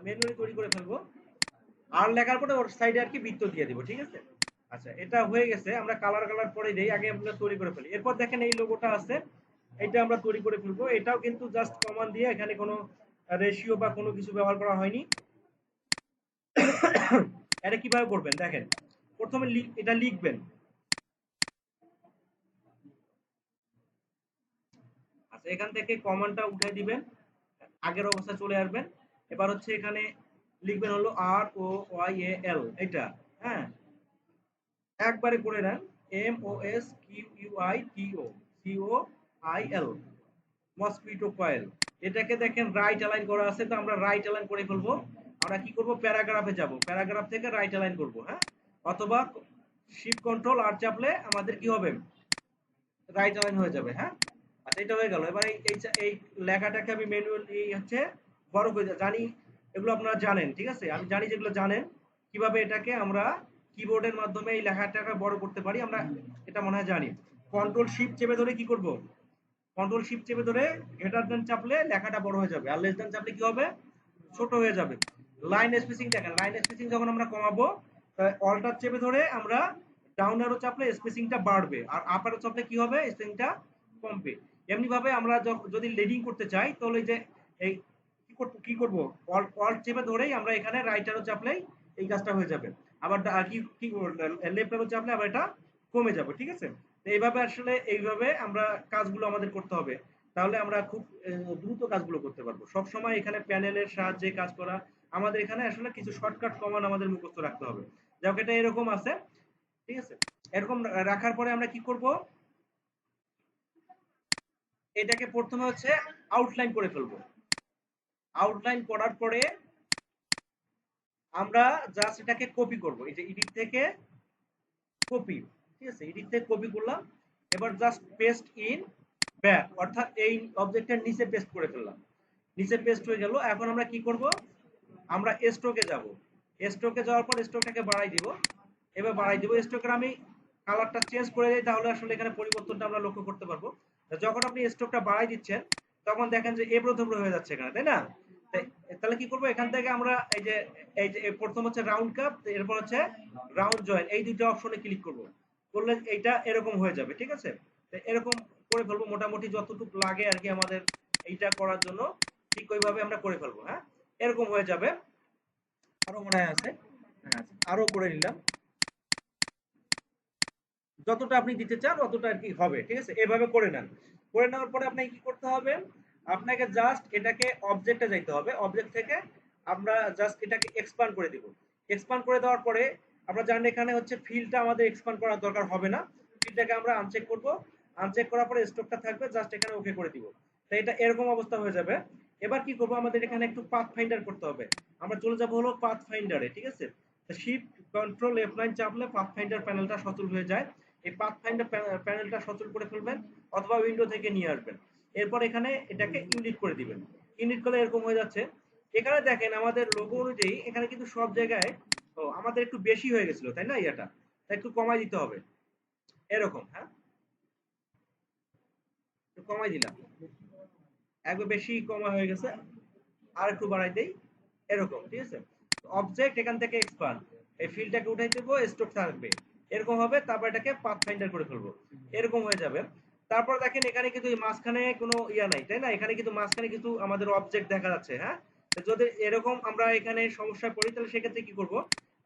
Manually তৈরি করে ফেলবো। আর লেখার পরে ওর সাইডে আর কি বৃত্ত দিয়ে দিব, ঠিক আছে। আচ্ছা, এটা হয়ে গেছে, আমরা কালার পরে দেই, আগে আমরা তৈরি করে ফেলি। এরপর দেখেন এই লোগোটা আছে, এটা আমরা তৈরি করে ফেলবো। এটাও কিন্তু জাস্ট কমান্ড দিয়ে, এখানে কোনো রেশিও বা কোনো কিছু ব্যবহার করা হয়নি। এটা কিভাবে করবেন দেখেন, প্রথমে এটা লিখবেন। আচ্ছা, এখান থেকে কমান্ডটা উঠাই দিবেন, আগের অবস্থায় চলে আসবেন। এবার হচ্ছে এখানে লিখবেন হলো ROYAL, এটা, হ্যাঁ, একবারে করে নেন। MOSQUITO mosquito coil. এটাকে দেখেন রাইট অ্যালাইন করা আছে, তো আমরা রাইট অ্যালাইন করে ফেলবো। আমরা কি করব, প্যারাগ্রাফে যাব, প্যারাগ্রাফ থেকে রাইট অ্যালাইন করব, হ্যাঁ, অথবা শিফট কন্ট্রোল আর চাপলে আমাদের কি হবে, রাইট অ্যালাইন হয়ে যাবে, হ্যাঁ। আচ্ছা, এটা হয়ে গেল। এবার এই লেখাটাকে আমি ম্যানুয়ালি হচ্ছে বড় করে জানি, এগুলো আপনারা জানেন, ঠিক আছে, আমি জানি যেগুলো জানেন কিভাবে এটাকে আমরা কিবোর্ডের মাধ্যমে এই লেখাটাকে বড় করতে পারি, আমরা এটা মনে হয় জানি। কন্ট্রোল শিফট চেপে ধরে কি করব, কন্ট্রোল শিফট চেপে ধরে গ্রেটার দেন চাপলে লেখাটা বড় হয়ে যাবে, আর লেস দেন চাপলে কি হবে, ছোট হয়ে যাবে। লাইন স্পেসিং দেখেন, লাইন স্পেসিং যখন আমরা কমাবো, অল্টার চেপে ধরে আমরা ডাউন অ্যারো চাপলে স্পেসিংটা বাড়বে, আর আপ অ্যারো চাপলে কি হবে, স্পেসিংটা কমবে। এমনি ভাবে আমরা যদি লিডিং করতে চাই, তাহলে যে এই কি করব, অল্ট চেপে ধরেই আমরা এখানে রাইট অ্যারো চাপলেই এই কাজটা হয়ে যাবে। আবার কি কি লেফট অ্যারো চাপলে আবার এটা কমে যাবে, ঠিক আছে। তো এইভাবে আসলে এইভাবে আমরা কাজগুলো আমাদের করতে হবে, তাহলে আমরা খুব দ্রুত কাজগুলো করতে পারবো। সব সময় এখানে প্যানেলের সাহায্যে কাজ করা, আমাদের এখানে আসলে কিছু শর্টকাট কমান্ড আমাদের মুখস্থ রাখতে হবে। যাক, এটা এরকম আছে, ঠিক আছে। এরকম রাখার পরে আমরা কি করব, এটাকে প্রথমে হচ্ছে আউটলাইন করে ফেলবো। আউটলাইন করার পরে আমরা জাস্ট এটাকে কপি করব, এই যে এডিট থেকে কপি, ঠিক আছে, এডিট থেকে কপি করলাম। এবার জাস্ট পেস্ট ইন ব্যাক, অর্থাৎ এই অবজেক্টের নিচে পেস্ট করে ফেললাম, নিচে পেস্ট হয়ে গেল। এখন আমরা কি করব, আমরা স্ট্রোকে যাব, স্ট্রোকে যাওয়ার পর স্ট্রোকটাকে বাড়াই দিব। এবার বাড়াই দিব, স্ট্রোকের আমি কালারটা চেঞ্জ করে দিই, তাহলে আসলে এখানে পরিবর্তনটা আমরা লক্ষ্য করতে পারবো। যখন আপনি স্ট্রোকটা বাড়াই দিচ্ছেন, তখন দেখেন যে এবড়ো থেবড়ো হয়ে যাচ্ছে এখানে, তাই না। তাহলে কি করব, এখান থেকে আমরা এই যে প্রথম হচ্ছে রাউন্ড কাপ, এরপর হচ্ছে রাউন্ড জয়েন, এই দুটো অপশনে ক্লিক করব, করলে এইটা এরকম হয়ে যাবে, ঠিক আছে। তো এরকম করে ফেলবো, মোটামুটি যতটুকু লাগে আর কি আমাদের এইটা করার জন্য, ঠিক ওইভাবে আমরা করে ফেলবো, হ্যাঁ, এরকম হয়ে যাবে। আরো মনে হয় আছে, হ্যাঁ, আরো করে নিলাম, যতটা আপনি দিতে চান অতটা আর কি হবে, ঠিক আছে। এভাবে করে নেন। করে নেওয়ার পরে আপনাকে কি করতে হবে, আপনাকে জাস্ট এটাকে অবজেক্টে যাইতে হবে, অবজেক্ট থেকে আমরা জাস্ট এটাকে এক্সপান্ড করে দিব। এক্সপান্ড করে দেওয়ার পরে আমরা জানি এখানে হচ্ছে ফিলটা আমাদের এক্সপান্ড করার দরকার হবে না, ফিলটাকে আমরা আনচেক করব। আনচেক করার পরে স্টকটা থাকবে, জাস্ট এখানে ওকে করে দিব। তাই এটা এরকম অবস্থা হয়ে যাবে। এবার কি করব, আমাদের এখানে একটু পাথ ফাইন্ডার করতে হবে। আমরা চলে যাব হলো পাথ ফাইন্ডারে, ঠিক আছে। শিফট কন্ট্রোল F9 চাপলে পাথ ফাইন্ডার প্যানেলটা সচল হয়ে যায়। এই পাথ ফাইন্ডার প্যানেলটা সচল করে ফেলবেন, অথবা উইন্ডো থেকে নিয়ে আসবেন। এরপর এখানে এটাকে ইউনিট করে দিবেন। ইউনিট করলে এরকম হয়ে যাচ্ছে। এখানে দেখেন আমাদের লোগো অনুযায়ী এখানে কিন্তু সব জায়গায়, ও আমাদের একটু বেশি হয়ে গেছিল, তাই না, ইয়াটা, তাই একটু কমাই দিতে হবে, এরকম, হ্যাঁ, একটু কমাই দিলাম, একবার বেশি কমা হয়ে গেছে, আর একটু বাড়াই দেই, এরকম, ঠিক আছে। অবজেক্ট এখান থেকে এক্সপান্ড, এই ফিল্ডটাকে উঠাই দেবো, স্টক থাকবে, এরকম হবে। তারপর এটাকে পাথ ফাইন্ডার করে ফেলবো, এরকম হয়ে যাবে। তারপর দেখেন এখানে কিন্তু এই মাঝখানে কোনো ইয়া নাই, তাই না, এখানে কিন্তু মাঝখানে কিন্তু আমাদের অবজেক্ট দেখা যাচ্ছে, হ্যাঁ। যদি এরকম আমরা এখানে সমস্যায় পড়ি, তাহলে সেক্ষেত্রে কি করব,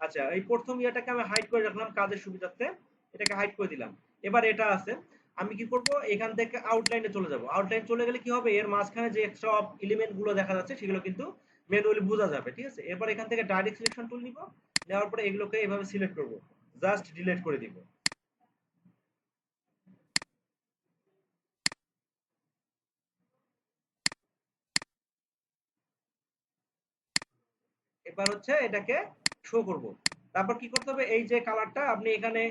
আচ্ছা, এই প্রথম ইয়াটাকে আমি হাইড করে রাখলাম কাজের সুবিধার্থে, এটাকে হাইড করে দিলাম। এবার এটা আছে, আমি কি করব, এখান থেকে আউটলাইনে চলে যাব। আউটলাইন চলে গেলে কি হবে, এর মাঝখানে যে সব এলিমেন্ট গুলো দেখা যাচ্ছে সেগুলো কিন্তু ম্যানুয়ালি বোঝা যাবে, ঠিক আছে। এরপর এখান থেকে ডাইরেক্ট সিলেকশন টুল নিব, নেওয়ার পরে এগুলোকে এভাবে সিলেক্ট করব, জাস্ট ডিলিট করে দিব। এবার হচ্ছে এটাকে শো করব। তারপর কি করতে হবে, এই যে কালারটা আপনি এখানে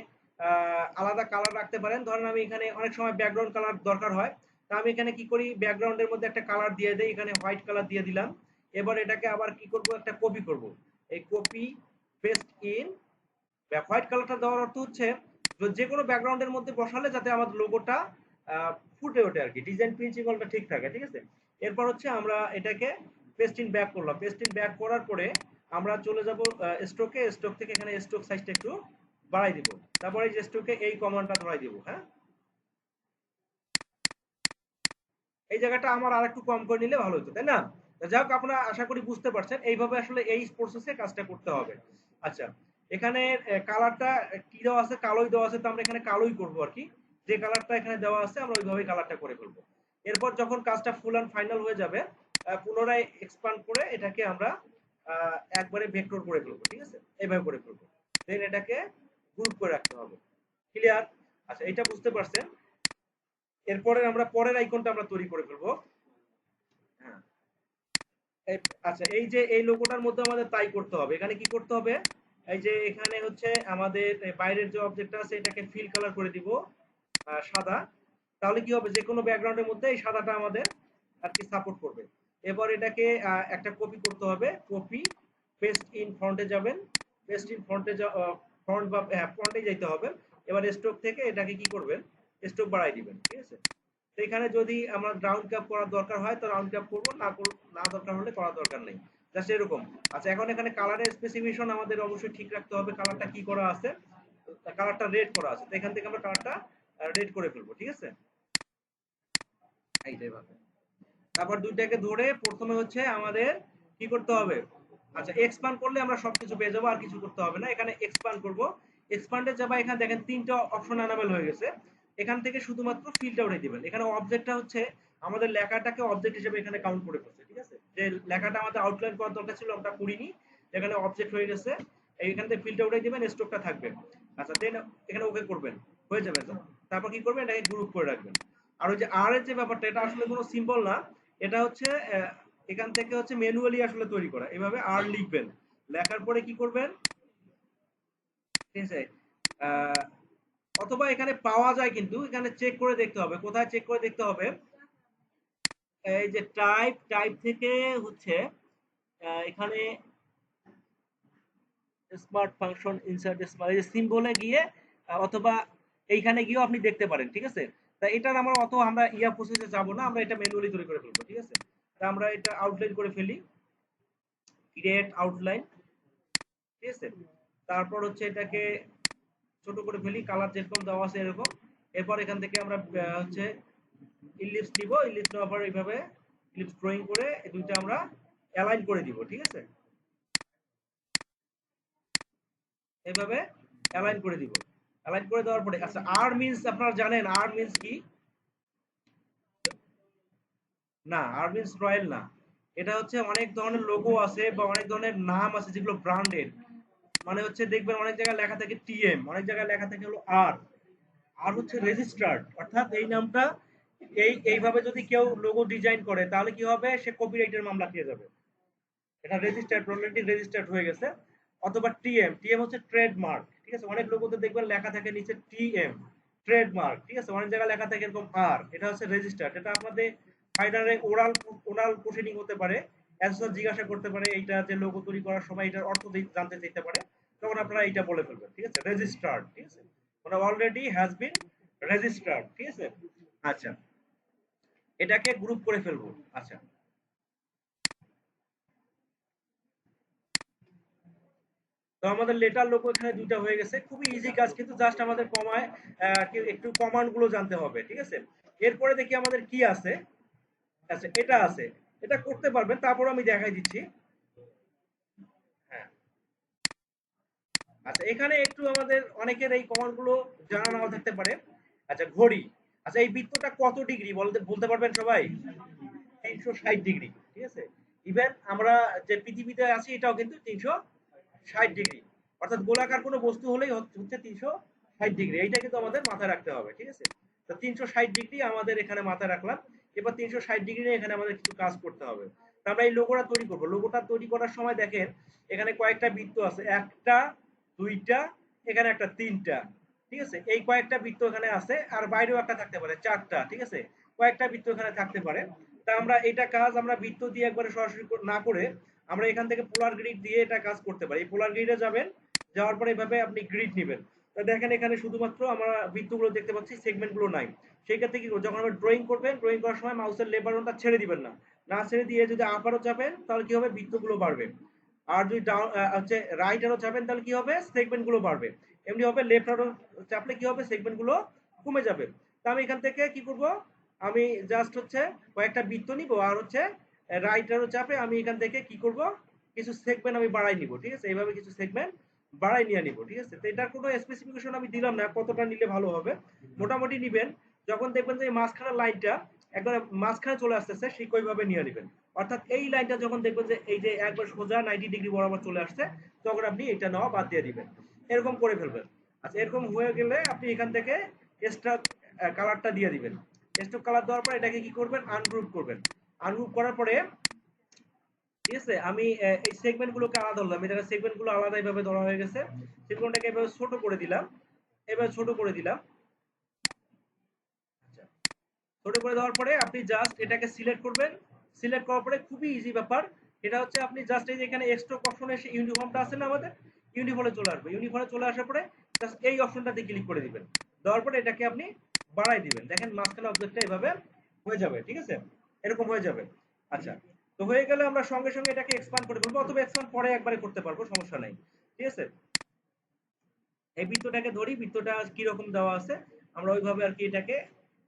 আলাদা কালার রাখতে পারেন। ধরেন আমি এখানে অনেক সময় ব্যাকগ্রাউন্ড কালার দরকার হয়, তা আমি এখানে কি করি, ব্যাকগ্রাউন্ডের মধ্যে একটা কালার দিয়ে দেই, এখানে হোয়াইট কালার দিয়ে দিলাম। এবার এটাকে আবার কি করব, একটা কপি করব, এই কপি পেস্ট ইন। হোয়াইট কালারটা দেওয়ার অর্থ হচ্ছে যে কোনো ব্যাকগ্রাউন্ডের মধ্যে বসালে যাতে আমাদের লোগোটা ফুটে ওঠে আর কি, ডিজাইন প্রিন্সিপালটা ঠিক থাকে, ঠিক আছে। এরপর হচ্ছে আমরা এটাকে পেস্ট ইন ব্যাক করলাম, পেস্ট ইন ব্যাক করার পরে আমরা চলে যাব স্ট্রোকে, স্ট্রোক থেকে এখানে স্ট্রোক সাইজটা একটু বাড়াই দিব, তারপরে এই যে স্ট্রোকে এই কমান্ডটা ধরাই দিব। হ্যাঁ, এই জায়গাটা আমার আর একটু কম করে নিলে ভালো হতো, তাই না? যাই হোক, আপনারা আশা করি বুঝতে পারছেন এইভাবে আসলে এই প্রসেসে কাজটা করতে হবে। আচ্ছা, এখানে কালারটা কি দেওয়া আছে, কালোই দেওয়া আছে, তো আমরা এখানে কালোই করব আর কি। যে কালারটা এখানে দেওয়া আছে আমরা ওইভাবেই কালারটা করে ফেলবো। এরপর যখন কাজটা ফুল অ্যান্ড ফাইনাল হয়ে যাবে, পুনরায় এক্সপান্ড করে এটাকে আমরা একবারে ভেক্টর করে ফেলবো, ঠিক আছে? এইভাবে করে ফেলবো, দেন এটাকে গ্রুপ করে রাখতে হবে। ক্লিয়ার? আচ্ছা, এটা বুঝতে পারছেন। এরপরে আমরা পরের আইকনটা আমরা তৈরি করে ফেলবো। হ্যাঁ, আচ্ছা, এই যে এই লোগোটার মধ্যে আমাদের তাই করতে হবে। এখানে কি করতে হবে, এই যে এখানে হচ্ছে আমাদের বাইরের যে অবজেক্টটা আছে এটাকে ফিল কালার করে দিব সাদা। তাহলে কি হবে, যে কোনো ব্যাকগ্রাউন্ডের মধ্যে এই সাদাটা আমাদের আর কি সাপোর্ট করবে। এবার এটাকে একটা কপি করতে হবে, কপি পেস্ট ইন ফন্টে যাবেন, পেস্ট ইন ফন্টে ফন্ট বা ফন্টে যাইতে হবে। এবার স্ট্রোক থেকে এটাকে কি করবেন, স্ট্রোক বাড়াই দিবেন, ঠিক আছে? তো এখানে যদি আমরা রাউন্ড ক্যাপ করার দরকার হয় তো রাউন্ড ক্যাপ করবো, না দরকার হলে করার দরকার নেই, জাস্ট এরকম। আচ্ছা, এখন এখানে কালারের স্পেসিফিকেশন আমাদের অবশ্যই ঠিক রাখতে হবে, কালারটা কি করা আছে, কালারটা রেড করা আছে, তো এখান থেকে আমরা কালারটা রেড করে ফেলবো, ঠিক আছে? এইটাই ভাবে। তারপর দুইটাকে ধরে প্রথমে হচ্ছে আমাদের কি করতে হবে, আচ্ছা এক্সপান্ড করলে আমরা সবকিছু পেয়ে যাবো, আর কিছু করতে হবে না। এখানে এক্সপান্ড করব, এক্সপান্ডে যাবা, এখানে দেখেন তিনটা অপশন অ্যানাবেল হয়ে গেছে। এখান থেকে শুধুমাত্র ফিলটা উঠে দিবেন। এখানে অবজেক্টটা হচ্ছে আমাদের লেখাটাকে অবজেক্ট হিসেবে এখানে কাউন্ট করে ফেলছে, ঠিক আছে? যে লেখাটা আমাদের আউটলাইন করার দরকার ছিল আমরা করিনি, এখানে অবজেক্ট হয়ে গেছে। এইখান থেকে ফিলটা উঠে দিবেন, স্ট্রোকটা থাকবে। আচ্ছা, দেন এখানে ওকে করবেন, হয়ে যাবে। তারপর কি করবেন, এটাকে গ্রুপ করে রাখবেন। আর ওই যে আর এর যে ব্যাপারটা, এটা আসলে কোনো সিম্বল না, এটা হচ্ছে এখান থেকে হচ্ছে ম্যানুয়ালি আসলে তৈরি করা। এভাবে আর লিখবেন, লেখার পরে কি করবেন, ঠিক আছে? আহ, অথবা এখানে পাওয়া যায়, কিন্তু এখানে চেক করে দেখতে হবে। কোথায় চেক করে দেখতে হবে, এই যে টাইপ, টাইপ থেকে হচ্ছে এখানে স্মার্ট ফাংশন ইনসার্ট স্মার্ট, এই যে সিম্বলে গিয়ে অথবা এইখানে গিয়েও আপনি দেখতে পারেন, ঠিক আছে? তা এটার আমরা অত আমরা ইয়া প্রসেসে যাব না, আমরা এটা ম্যানুয়ালি তৈরি করে ফেলবো, ঠিক আছে? তা আমরা এটা আউটলাইন করে ফেলি, ক্রিয়েট আউটলাইন, ঠিক আছে? তারপর হচ্ছে এটাকে ছোট করে ফেলি, কালার যেরকম দেওয়া আছে এরকম। এরপর এখান থেকে আমরা হচ্ছে ইলিপস নিব, ইলিপস নেওয়ার পর এইভাবে ইলিপস ড্রয়িং করে এই দুইটা আমরা অ্যালাইন করে দিব, ঠিক আছে? এইভাবে অ্যালাইন করে দিব। অ্যালাইন করে দেওয়ার পরে আচ্ছা, আর মিন্স আপনারা জানেন আর মিন্স কি? না, আর মিন্স রয়্যাল না। এটা হচ্ছে অনেক ধরনের লোগো আছে বা অনেক ধরনের নাম আছে যেগুলো ব্র্যান্ডেড। মানে হচ্ছে দেখবেন অনেক জায়গায় লেখা থাকে টিএম, অনেক জায়গায় লেখা থাকে হলো আর। আর হচ্ছে রেজিস্টার্ড, অর্থাৎ এই নামটা এইভাবে যদি কেউ লোগো ডিজাইন করে তাহলে কি হবে, সে কপিরাইটের মামলা খেয়ে যাবে। এটা রেজিস্টার্ড, অলরেডি রেজিস্টার্ড হয়ে গেছে। অথবা টিএম, টিএম হচ্ছে ট্রেডমার্ক, ঠিক আছে? অনেক লোগোতে দেখবেন লেখা থাকে নিচে টিএম, ট্রেডমার্ক, ঠিক আছে? অনেক জায়গায় লেখা থাকে এরকম আর, এটা হচ্ছে রেজিস্টার্ড। এটা আপনাদের ফাইনালে ওরাল ওরাল প্রসিডিং হতে পারে, অ্যাসোসিয়েশন জিজ্ঞাসা করতে পারে এইটা যে লোগো তৈরি করার সময় এটার অর্থ জানতে চাইতে পারে, তখন আপনারা এইটা বলে ফেলবেন, ঠিক আছে? রেজিস্টার্ড, ঠিক আছে? মানে অলরেডি হ্যাজ বিন রেজিস্টার্ড, ঠিক আছে? আচ্ছা, এটাকে গ্রুপ করে ফেলবো। আচ্ছা, তো আমাদের লেটার লোগো এখানে দুইটা হয়ে গেছে, খুবই ইজি কাজ, কিন্তু জাস্ট আমাদের কমায় একটু কমান্ড গুলো জানতে হবে, ঠিক আছে? এরপরে দেখি আমাদের কি আছে। আচ্ছা, এটা আছে, এটা করতে পারবেন, তারপর আমি দেখাই দিচ্ছি। হ্যাঁ, আচ্ছা, এখানে একটু আমাদের অনেকের এই কমান্ড গুলো জানা নাও থাকতে পারে। আচ্ছা, ঘড়ি। আচ্ছা, এই বৃত্তটা কত ডিগ্রি বলতে বলতে পারবেন সবাই? 360 ডিগ্রি, ঠিক আছে? ইভেন আমরা যে পৃথিবীতে আছি এটাও কিন্তু 360 ডিগ্রি, অর্থাৎ গোলাকার কোনো বস্তু হলেই হচ্ছে 360 ডিগ্রি। এইটা কিন্তু আমাদের মাথায় রাখতে হবে, ঠিক আছে? তো 360 ডিগ্রি আমাদের এখানে মাথায় রাখলাম। এবার 360 ডিগ্রি নিয়ে এখানে আমাদের কিছু কাজ করতে হবে। তো আমরা এই লোগোটা তৈরি করবো। লোগোটা তৈরি করার সময় দেখেন এখানে কয়েকটা বৃত্ত আছে, একটা, দুইটা, এখানে একটা, তিনটা, ঠিক আছে? এই কয়েকটা বৃত্ত এখানে আছে, আর বাইরেও একটা থাকতে পারে, চারটা, ঠিক আছে? কয়েকটা বৃত্ত এখানে থাকতে পারে। তা আমরা এটা কাজ আমরা বৃত্ত দিয়ে একবারে সরাসরি না করে আমরা এখান থেকে পোলার গ্রিড দিয়ে এটা কাজ করতে পারি। এই পোলার গ্রিডে যাবেন, যাওয়ার পরে এভাবে আপনি গ্রিড নেবেন। তা দেখেন এখানে শুধুমাত্র আমরা বৃত্তগুলো দেখতে পাচ্ছি, সেগমেন্ট গুলো নাই। সেই ক্ষেত্রে কি যখন আমরা ড্রয়িং করবেন, ড্রয়িং করার সময় মাউসের লেবার বাটনটা ছেড়ে দিবেন না, না ছেড়ে দিয়ে যদি আপ অ্যারো চাপেন তাহলে কি হবে, বৃত্তগুলো বাড়বে। আর যদি ডাউন হচ্ছে রাইট অ্যারো চাপেন তাহলে কি হবে, সেগমেন্ট গুলো বাড়বে। এমনি হবে লেফট অ্যারো চাপলে কি হবে, সেগমেন্ট গুলো কমে যাবে। তো আমি এখান থেকে কি করব, আমি জাস্ট হচ্ছে কয়েকটা বৃত্ত নিব আর হচ্ছে রাইট অ্যারো চাপে আমি এখান থেকে কি করব, কিছু সেগমেন্ট আমি বাড়াই নিব, ঠিক আছে, এইভাবে কিছু সেগমেন্ট বাড়াই নিয়ে নিব, ঠিক আছে। তো এটার কোনো স্পেসিফিকেশন আমি দিলাম না কতটা নিলে ভালো হবে, মোটামুটি নিবেন। যখন দেখবেন যে মাঝখানের লাইনটা একবার মাঝখানে চলে আসতেছে ঠিক ওইভাবে নিয়ে নেবেন। অর্থাৎ এই লাইনটা যখন দেখবেন যে এই যে একবার সোজা 90 ডিগ্রি বরাবর চলে আসছে, তখন আপনি এটা নেওয়া বাদ দিয়ে দিবেন, এরকম করে ফেলবেন। আচ্ছা, এরকম হয়ে গেলে আপনি এখান থেকে এক্সট্রা কালারটা দিয়ে দিবেন। এক্সট্রা কালার দেওয়ার পর এটাকে কি করবেন, আনগ্রুপ করবেন। আনগ্রুপ করার পরে ঠিক আছে, আমি এই সেগমেন্ট গুলোকে আলাদা ধরলাম, এটা সেগমেন্ট গুলো আলাদা এইভাবে ধরা হয়ে গেছে। সেগমেন্টটাকে এভাবে ছোট করে দিলাম, এবার ছোট করে দিলাম। আচ্ছা, ছোট করে দেওয়ার পরে আপনি জাস্ট এটাকে সিলেক্ট করবেন। সিলেক্ট করার পরে খুবই ইজি ব্যাপার, এটা হচ্ছে আপনি জাস্ট এই যে এখানে এক্সট্রা অপশনে এসে ইউনিফর্মটা আছে না আমাদের, ইউনিফর্মে চলে আসবে। ইউনিফর্মে চলে আসার পরে জাস্ট এই অপশনটাতে ক্লিক করে দিবেন। দেওয়ার পরে এটাকে আপনি বাড়াই দিবেন, দেখেন মাঝখানে অবজেক্টটা এভাবে হয়ে যাবে, ঠিক আছে, এরকম হয়ে যাবে। আচ্ছা, তো হয়ে গেলে আমরা সঙ্গে সঙ্গে এটাকে এক্সপান্ড করে ফেলবো, অথবা এক্সপান্ড পরে একবারে করতে পারবো, সমস্যা নাই, ঠিক আছে। এই বৃত্তটাকে ধরি, বৃত্তটা কিরকম দেওয়া আছে আমরা ওইভাবে আর কি এটাকে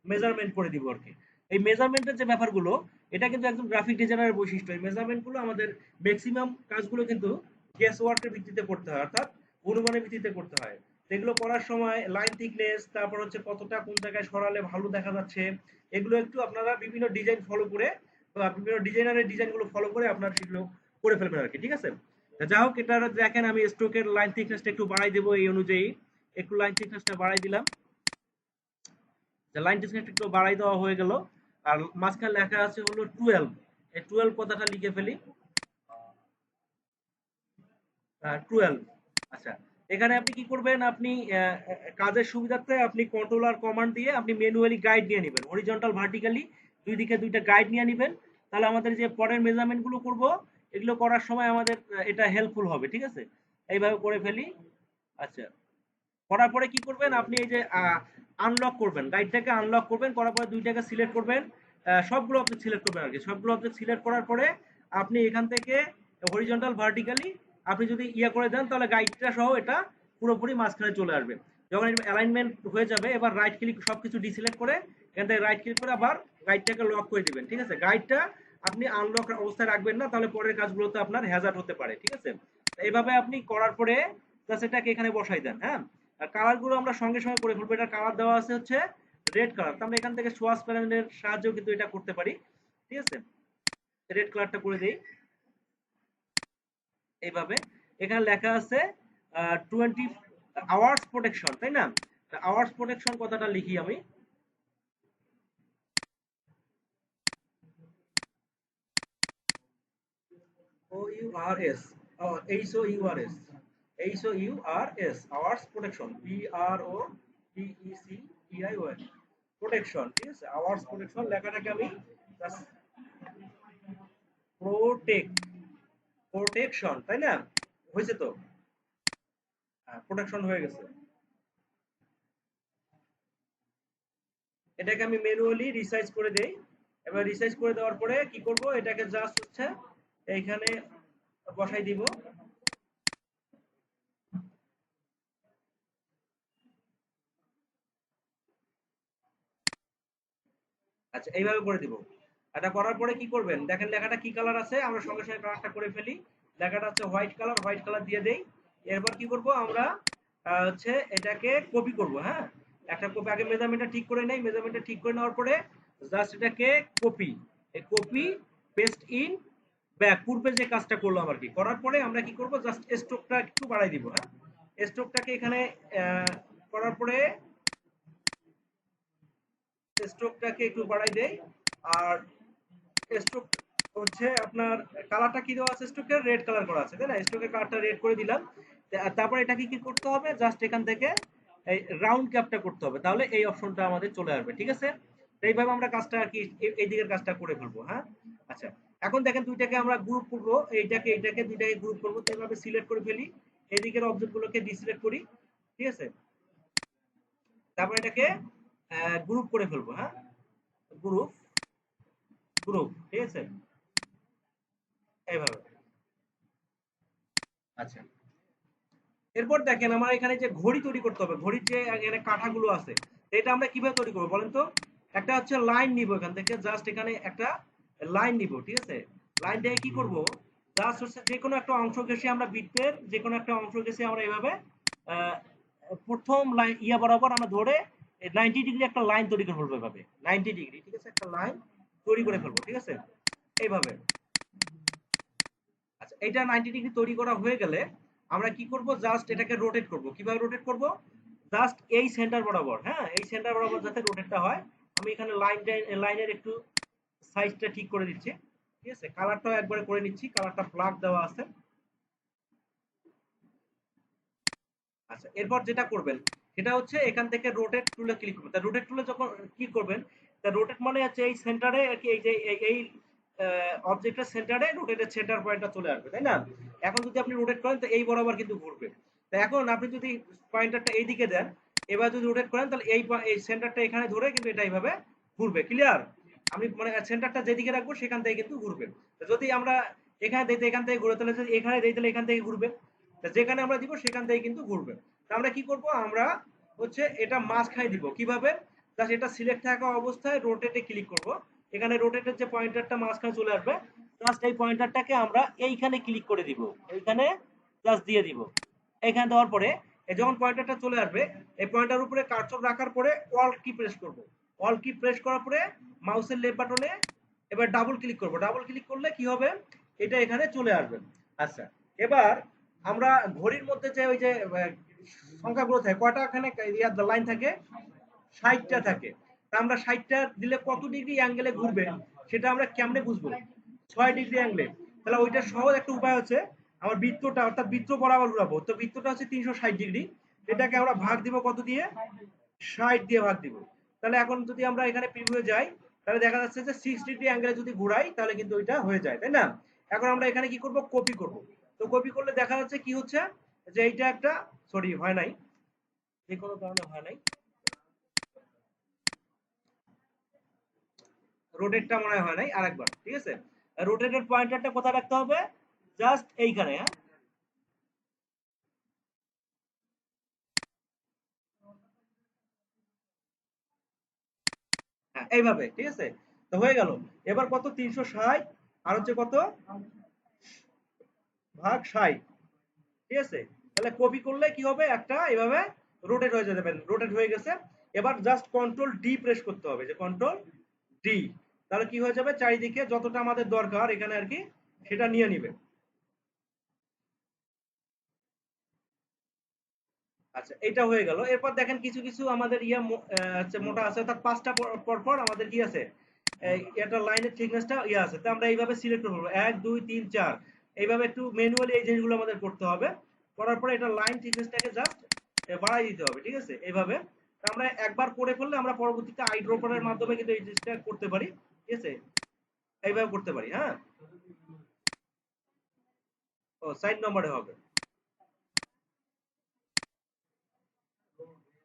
মেজারমেন্ট করে দিব আর কি। এই মেজারমেন্টের যে ব্যাপারগুলো, এটা কিন্তু একদম গ্রাফিক ডিজাইনারের বৈশিষ্ট্য। এই মেজারমেন্ট গুলো আমাদের ম্যাক্সিমাম কাজগুলো কিন্তু গেস ওয়ার্কের ভিত্তিতে করতে হয়, অর্থাৎ অনুমানের ভিত্তিতে করতে হয়। তো এগুলো করার সময় লাইন থিকনেস, তারপর হচ্ছে কতটা কোন জায়গায় সরালে ভালো দেখা যাচ্ছে, এগুলো একটু আপনারা বিভিন্ন ডিজাইন ফলো করে বা বিভিন্ন ডিজাইনারের ডিজাইনগুলো ফলো করে আপনারা সেগুলো করে ফেলবেন আর কি, ঠিক আছে। যা হোক, এটা দেখেন আমি স্ট্রোকের লাইন থিকনেসটা একটু বাড়াই দেবো এই অনুযায়ী, একটু লাইন থিকনেসটা বাড়াই দিলাম। লাইন থিকনেসটা একটু বাড়াই দেওয়া হয়ে গেল। আর মাঝখানে লেখা আছে হলো 12, এই 12 কথাটা লিখে ফেলি, 12। আচ্ছা, এখানে আপনি কি করবেন, আপনি কাজের সুবিধার্থে আপনি কন্ট্রোল আর কমান্ড দিয়ে আপনি ম্যানুয়ালি গাইড নিয়ে নেবেন, হরিজন্টাল ভার্টিক্যালি দুই দিকে দুইটা গাইড নিয়ে নেবেন। তাহলে আমাদের যে পরের মেজারমেন্ট গুলো করব, এগুলো করার সময় আমাদের এটা হেল্পফুল হবে, ঠিক আছে। এইভাবে করে ফেলি। আচ্ছা, করার পরে কি করবেন, আপনি এই যে আনলক করবেন, গাইডটাকে আনলক করবেন, করার পরে দুইটাকে সিলেক্ট করবেন, সবগুলো অবজেক্ট সিলেক্ট করবেন আর কি। সবগুলো অবজেক্ট সিলেক্ট করার পরে আপনি এখান থেকে হরিজন্টাল ভার্টিক্যালি আপনি যদি ইয়া করে দেন, তাহলে গাইডটা সহ এটা পুরোপুরি মাঝখানে চলে আসবে। যখন অ্যালাইনমেন্ট হয়ে যাবে, এবার রাইট ক্লিক সবকিছু ডিসিলেক্ট করে এখান থেকে রাইট ক্লিক করে আবার গাইডটাকে লক করে দিবেন, ঠিক আছে। গাইডটা আপনি আনলক অবস্থায় রাখবেন না, তাহলে পরের কাজগুলোতে আপনার হ্যাজার্ড হতে পারে, ঠিক আছে। এইভাবে আপনি করার পরে জাস্ট এটাকে এখানে বসাই দেন, হ্যাঁ। আর কালার গুলো আমরা সঙ্গে সঙ্গে করে ফেলবো। এটা কালার দেওয়া আছে হচ্ছে রেড কালার, তো আমরা এখান থেকে সোয়াস প্যানেলের সাহায্যেও কিন্তু এটা করতে পারি, ঠিক আছে। রেড কালারটা করে দেই এইভাবে। এখানে লেখা আছে 20 আওয়ার্স প্রোটেকশন, তাই না। আওয়ার্স প্রোটেকশন কথাটা লিখি আমি, O U R S, H O U R S, H O U R S, hours protection, P R O T E C T I O N, protection, ঠিক আছে। Hours protection লেখাটাকে আমি protect, protection, তাই না, হয়েছে তো, protection হয়ে গেছে। এটাকে আমি ম্যানুয়ালি রিসাইজ করে দেই। এবার রিসাইজ করে দেওয়ার পরে কি করব, এটাকে জাস্ট হচ্ছে এইখানে বসাই দিব। আচ্ছা, এইভাবে করে দিব। এটা করার পরে কি করবেন, দেখেন লেখাটা কি কালার আছে, আমরা সঙ্গে সঙ্গে কালারটা করে ফেলি। লেখাটা হচ্ছে হোয়াইট কালার, হোয়াইট কালার দিয়ে দেই। এরপর কি করব আমরা, হচ্ছে এটাকে কপি করব, হ্যাঁ। একটা কপি আগে মেজারমেন্টটা ঠিক করে নেই, মেজারমেন্টটা ঠিক করে নেওয়ার পরে জাস্ট এটাকে কপি, এই কপি পেস্ট ইন ব্যাক, পূর্বে যে কাজটা করলাম আর কি, করার পরে আমরা কি করব, জাস্ট স্ট্রোকটা একটু বাড়াই দিব, হ্যাঁ। স্ট্রোকটাকে এখানে করার পরে স্ট্রোকটাকে একটু বাড়াই দেই। আর স্ট্রোক হচ্ছে আপনার কালারটা কি দেওয়া আছে, স্ট্রোকের রেড কালার করা আছে, তাই না। স্ট্রোকের কালারটা রেড করে দিলাম। তারপর এটাকে কি করতে হবে, জাস্ট এখান থেকে এই রাউন্ড ক্যাপটা করতে হবে, তাহলে এই অপশনটা আমাদের চলে আসবে, ঠিক আছে। তো এইভাবে আমরা কাজটা আর কি এই দিকের কাজটা করে ফেলবো, হ্যাঁ। আচ্ছা, এখন দেখেন দুইটাকে আমরা গ্রুপ করবো, এইটাকে দুইটাকে গ্রুপ করবো, তো এইভাবে সিলেক্ট করে ফেলি, এদিকের অবজেক্ট গুলোকে ডিসিলেক্ট করি, ঠিক আছে। তারপর এটাকে গ্রুপ করে ফেলবো, হ্যাঁ, গ্রুপ, গ্রুপ, ঠিক আছে। এইভাবে। আচ্ছা, এরপর দেখেন আমার এখানে যে ঘড়ি তৈরি করতে হবে, ঘড়ির যে এখানে কাঠাগুলো আছে, এটা আমরা কিভাবে তৈরি করবো বলেন তো? একটা হচ্ছে লাইন নিব, এখান থেকে জাস্ট এখানে একটা লাইন নিব, ঠিক আছে? লাইনটাকে কি করব, জাস্ট হচ্ছে যে কোনো একটা অংশ ঘেঁষে আমরা বৃত্তের যে কোনো একটা অংশ ঘেঁষে আমরা এইভাবে আহ, প্রথম লাইন ইয়া বরাবর আমরা ধরে 90 ডিগ্রি একটা লাইন তৈরি করে ফেলবো এভাবে, 90 ডিগ্রি, ঠিক আছে, একটা লাইন তৈরি করে ফেলবো, ঠিক আছে, এইভাবে। আচ্ছা, এটা 90 ডিগ্রি তৈরি করা হয়ে গেলে আমরা কি করব, জাস্ট এটাকে রোটেট করব। কিভাবে রোটেট করব, জাস্ট এই সেন্টার বরাবর, হ্যাঁ, এই সেন্টার বরাবর যাতে রোটেটটা হয়। আমি এখানে লাইনের একটু সাইজটা ঠিক করে দিচ্ছি, ঠিক আছে, কালারটাও একবারে করে নিচ্ছি, কালারটা ব্ল্যাক দেওয়া আছে। আচ্ছা, এরপর যেটা করবেন সেটা হচ্ছে এখান থেকে রোটেট টুলে ক্লিক করবেন। তা রোটেট টুলে যখন ক্লিক করবেন, তা রোটেট মানে হচ্ছে এই সেন্টারে আর কি, এই যে এই অবজেক্টের সেন্টারে রোটেটের সেন্টার পয়েন্টটা চলে আসবে, তাই না? এখন যদি আপনি রোটেট করেন তো এই বরাবর কিন্তু ঘুরবে। তো এখন আপনি যদি পয়েন্টারটা এইদিকে দেন, এবার যদি রোটেট করেন তাহলে এই সেন্টারটা এখানে ধরে কিন্তু এটা এইভাবে ঘুরবে, ক্লিয়ার? আমি মানে সেন্টারটা যেদিকে রাখবো সেখান থেকে কিন্তু ঘুরবে। তো যদি আমরা এখানে দিই তো এখান থেকে ঘুরে, তাহলে যদি এখানে দিই তাহলে এখান থেকে ঘুরবে। তা যেখানে আমরা দিব সেখান থেকে কিন্তু ঘুরবে। তা আমরা কি করব, আমরা হচ্ছে এটা মাঝখানে দিব। কিভাবে, জাস্ট এটা সিলেক্ট থাকা অবস্থায় রোটেটে ক্লিক করব। এখানে রোটেটের যে পয়েন্টারটা মাঝখানে চলে আসবে, জাস্ট এই পয়েন্টারটাকে আমরা এইখানে ক্লিক করে দিব, এইখানে জাস্ট দিয়ে দিব। এখানে দেওয়ার পরে যখন পয়েন্টারটা চলে আসবে, এই পয়েন্টার উপরে কার্সর রাখার পরে অল কি প্রেস করব। অল কি প্রেস করার পরে মাউসের লেফট বাটনে এবার ডাবল ক্লিক করব। ডাবল ক্লিক করলে কি হবে, এটা এখানে চলে আসবে। আচ্ছা, এবার আমরা ঘড়ির মধ্যে যে ওই যে সংখ্যাগুলো থাকে, কয়টা এখানে লাইন থাকে, 60টা থাকে। তা আমরা 60টা দিলে কত ডিগ্রি অ্যাঙ্গেলে ঘুরবে সেটা আমরা কেমনে বুঝবো? 6 ডিগ্রি অ্যাঙ্গেলে। তাহলে ওইটা সহজ একটা উপায় হচ্ছে, আমার বৃত্তটা অর্থাৎ বৃত্ত বরাবর ঘুরাবো। তো বৃত্তটা হচ্ছে 360 ডিগ্রি, এটাকে আমরা ভাগ দিব কত দিয়ে, 60 দিয়ে ভাগ দিব। তাহলে এখন যদি আমরা এখানে প্রিভিউ যাই, তাহলে দেখা যাচ্ছে যে 6 ডিগ্রি অ্যাঙ্গেলে যদি ঘুরাই তাহলে কিন্তু ওইটা হয়ে যায়, তাই না? এখন আমরা এখানে কি করব, কপি করব। তো কপি করলে দেখা যাচ্ছে কি হচ্ছে, যে এইটা একটা, সরি হয় নাই, যে কোনো কারণে হয় নাই, রোটেটটা মনে হয় নাই, আরেকবার, ঠিক আছে। রোটেটের পয়েন্টারটা কোথায় রাখতে হবে, জাস্ট এইখানে, হ্যাঁ, হ্যাঁ, এইভাবে, ঠিক আছে। তো হয়ে গেল। এবার কত, 360 আর হচ্ছে কত, ভাগ 60, ঠিক আছে। তাহলে কপি করলে কি হবে, একটা এভাবে রোটেট হয়ে যাবে, রোটেট হয়ে গেছে। এবার জাস্ট কন্ট্রোল ডি প্রেস করতে হবে, যে কন্ট্রোল ডি, তাহলে কি হয়ে যাবে, চারিদিকে যতটা আমাদের দরকার এখানে আর কি সেটা নিয়ে নিবে। আচ্ছা, এটা হয়ে গেল। এরপর দেখেন কিছু কিছু আমাদের হচ্ছে মোটা আছে, অর্থাৎ 5টা পর পর আমাদের কি আছে, এটা লাইনের থিকনেসটা আছে। তো আমরা এইভাবে সিলেক্ট করবো 1 2 3 4, এইভাবে একটু ম্যানুয়ালি এই জিনিসগুলো আমাদের করতে হবে। করার পরে এটা লাইন থিকনেসটাকে জাস্ট বাড়াই দিতে হবে, ঠিক আছে, এইভাবে। তো আমরা একবার করে ফেললে আমরা পরবর্তীতে আইড্রপারের মাধ্যমে কিন্তু এই জিনিসটা করতে পারি, ঠিক আছে, এইভাবে করতে পারি, হ্যাঁ। ও, সাইড নম্বরে হবে।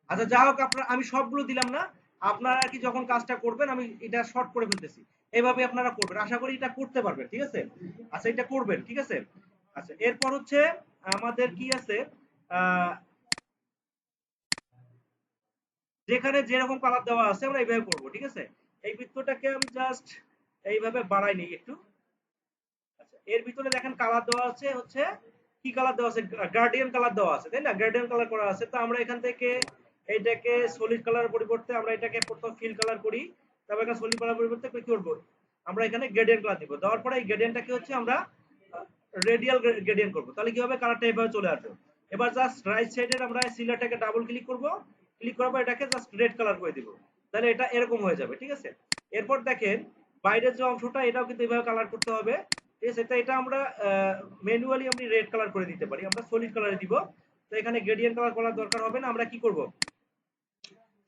আচ্ছা, যা হোক, আপনার আমি সবগুলো দিলাম না, আপনারা আর কি যখন কাজটা করবেন আমি এটা শর্ট করে ফেলতেছি, এইভাবে আপনারা করবেন, আশা করি এটা করতে পারবেন, ঠিক আছে। আচ্ছা, এটা করবেন, ঠিক আছে। আচ্ছা, এরপর হচ্ছে আমাদের কি আছে, আহ, যেখানে যেরকম কালার দেওয়া আছে আমরা এইভাবে করবো, ঠিক আছে। এই বৃত্তটাকে আমি জাস্ট এইভাবে বাড়াই নিই একটু। আচ্ছা, এর ভিতরে দেখেন কালার দেওয়া আছে হচ্ছে, কি কালার দেওয়া আছে, গার্ডিয়ান কালার দেওয়া আছে, তাই না, গার্ডিয়ান কালার করা আছে। তো আমরা এখান থেকে এইটাকে সলিড কালার পরিবর্তে আমরা এটাকে প্রথম ফিল কালার করি, তারপর এখানে সলিড কালার পরিবর্তে কি করব, আমরা এখানে গ্রেডিয়েন্ট কালার দিব। দেওয়ার পরে এই গ্রেডিয়েন্টটাকে হচ্ছে আমরা রেডিয়াল গ্রেডিয়েন্ট করব, তাহলে কি হবে, কালারটা এভাবে চলে আসবে। এবার জাস্ট রাইট সাইডের আমরা সিলারটাকে ডাবল ক্লিক করব, ক্লিক করার পর এটাকে জাস্ট রেড কালার করে দিব, তাহলে এটা এরকম হয়ে যাবে, ঠিক আছে। এরপর দেখেন বাইরের যে অংশটা এটাও কিন্তু এভাবে কালার করতে হবে, ঠিক আছে। তো এটা আমরা ম্যানুয়ালি আমি রেড কালার করে দিতে পারি, আমরা সলিড কালারে দিব। তো এখানে গ্রেডিয়েন্ট কালার করার দরকার হবে না, আমরা কি করব,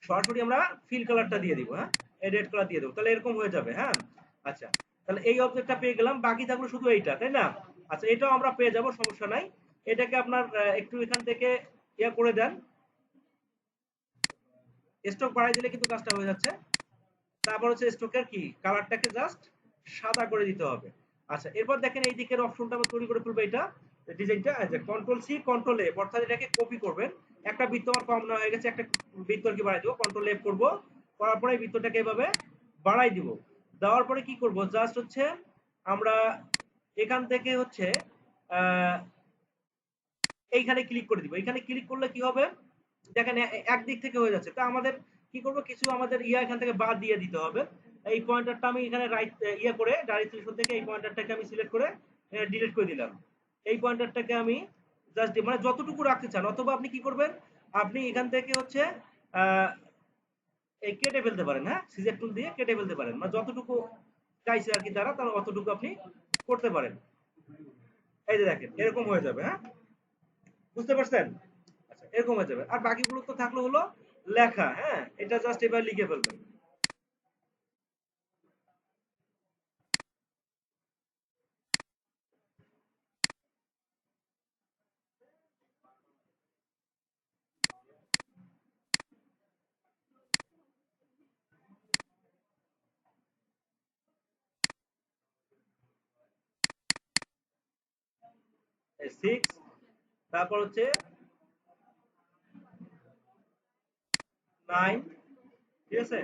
সরাসরি আমরা ফিল কালারটা দিয়ে দিব, হ্যাঁ, এই রেড কালার দিয়ে দেবো, তাহলে এরকম হয়ে যাবে, হ্যাঁ। আচ্ছা, তাহলে এই অবজেক্টটা পেয়ে গেলাম, বাকি থাকলো শুধু এইটা, তাই না? আচ্ছা, এটাও আমরা পেয়ে যাব, সমস্যা নাই। এটাকে আপনার একটু এখান থেকে ইয়া করে দেন, স্ট্রোক বাড়াই দিলে কিন্তু কাজটা হয়ে যাচ্ছে। তারপর হচ্ছে স্ট্রোকের কি কালারটাকে জাস্ট সাদা করে দিতে হবে। আচ্ছা, এরপর দেখেন এই দিকের অপশনটা আমরা তৈরি করে ফেলবো। এটা ডিজাইনটা যে কন্ট্রোল সি কন্ট্রোল এ, অর্থাৎ এটাকে কপি করবেন। একটা বৃত্ত আমার কম নেওয়া হয়ে গেছে, একটা বৃত্ত আর কি বাড়াই দেবো, কন্ট্রোল এফ করবো, করার পরে এই বৃত্তটাকে এভাবে বাড়াই দিব। দেওয়ার পরে কি করব, জাস্ট হচ্ছে আমরা এখান থেকে হচ্ছে এইখানে ক্লিক করে দিব। এখানে ক্লিক করলে কি হবে, দেখেন একদিক থেকে হয়ে যাচ্ছে। তা আমাদের কি করব, কিছু আমাদের এখান থেকে বাদ দিয়ে দিতে হবে। এই পয়েন্টারটা আমি এখানে রাইট করে ডাইরেক্ট সিলেকশন থেকে এই পয়েন্টারটাকে আমি সিলেক্ট করে ডিলিট করে দিলাম। এই পয়েন্টারটাকে আমি জাস্ট মানে যতটুকু রাখতে চান, অথবা আপনি কি করবেন, আপনি এখান থেকে হচ্ছে এই কেটে ফেলতে পারেন। হ্যাঁ, সিজার টুল দিয়ে কেটে ফেলতে পারেন, মানে যতটুকু চাইছে আর কি তারা, তার অতটুকু আপনি করতে পারেন। এই যে দেখেন এরকম হয়ে যাবে। হ্যাঁ, বুঝতে পারছেন? আচ্ছা, এরকম হয়ে যাবে। আর বাকিগুলো তো থাকলো হলো লেখা। হ্যাঁ, এটা জাস্ট এবার লিখে ফেলবেন। 6, তারপর হচ্ছে 9, ঠিক আছে,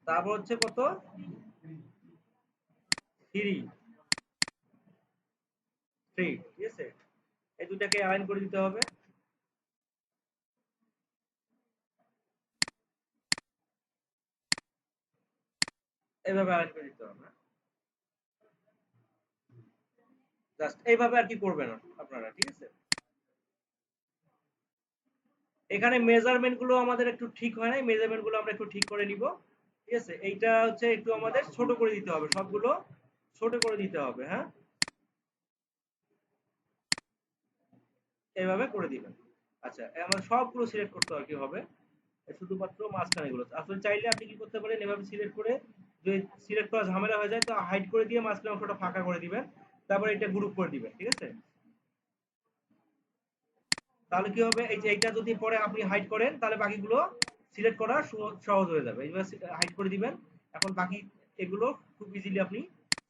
তারপর হচ্ছে কত 3, ঠিক আছে। এই দুটাকে অ্যালাইন করে দিতে হবে। এইভাবে অ্যালাইন করে দিতে হবে। জাস্ট এইভাবে আর কি করবেন আপনারা, ঠিক আছে। এখানে মেজারমেন্ট গুলো আমাদের একটু ঠিক হয় নাই, মেজারমেন্ট গুলো আমরা একটু ঠিক করে নিব। ঠিক আছে, এইটা হচ্ছে একটু আমাদের ছোট করে দিতে হবে, সবগুলো ছোট করে দিতে হবে। হ্যাঁ, এইভাবে করে দিবেন। আচ্ছা, আমাদের সবগুলো সিলেক্ট করতে হবে কি হবে, শুধুমাত্র মাঝখানে গুলো। আসলে চাইলে আপনি কি করতে পারেন, এভাবে সিলেক্ট করে যদি সিলেক্ট করা ঝামেলা হয়ে যায় তো হাইড করে দিয়ে মাঝখানে অংশটা ফাঁকা করে দিবেন, তারপর এটা গ্রুপ করে দিবেন। ঠিক আছে, তাহলে কি হবে, এই যে এইটা যদি পরে আপনি হাইড করেন তাহলে বাকিগুলো সিলেক্ট করা সহজ হয়ে যাবে। এইভাবে হাইড করে দিবেন, এখন বাকি এগুলো খুব ইজিলি আপনি